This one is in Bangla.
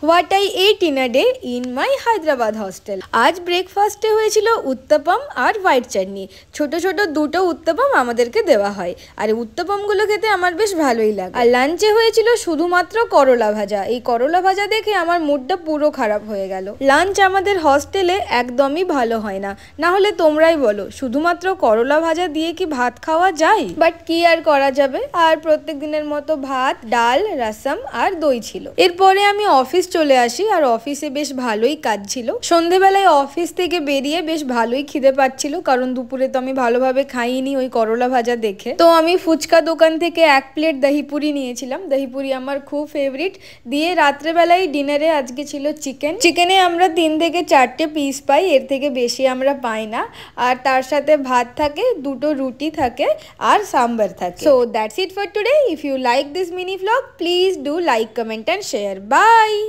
What I ate in a day in my Hyderabad hostel. আজ ব্রেকফাস্টে হয়েছিল উত্তপম আর হোয়াইট চাটনি। ছোট ছোট দুটো উত্তপম আমাদেরকে দেওয়া হয়, আর উত্তপমগুলো খেতে আমার বেশ ভালোই লাগে। আর লাঞ্চে হয়েছিল শুধুমাত্র করলা ভাজা। এই করলা ভাজা দেখে আমার মুডটা পুরো খারাপ হয়ে গেল। লাঞ্চ আমাদের হস্টেলে একদমই ভালো হয় না, না হলে তোমরাই বলো শুধুমাত্র করলা ভাজা দিয়ে কি ভাত খাওয়া যায়? বাট কি আর করা যাবে। আর প্রত্যেক দিনের মতো ভাত, ডাল, রসম আর দই ছিল। এরপরে আমি অফিস চলে আসি, আর অফিসে বেশ ভালোই কাজ ছিল। সন্ধেবেলায় অফিস থেকে বেরিয়ে বেশ ভালোই খিদে পাচ্ছিল, কারণ দুপুরে তো আমি ভালোভাবে খাইনি ওই করলা ভাজা দেখে। তো আমি ফুচকা দোকান থেকে 1 প্লেট দহিপুরি নিয়েছিলাম। দহিপুরি আমার খুব ফেভারিট। দিয়ে রাত্রেবেলায় ডিনারে আজকে ছিল চিকেন। চিকেনে আমরা 3 থেকে 4টে পিস পাই, এর থেকে বেশি আমরা পাই না। আর তার সাথে ভাত থাকে, দুটো রুটি থাকে আর সাম্বার থাকে। So that's it for today. If you like this mini vlog, please do like, comment and share. Bye.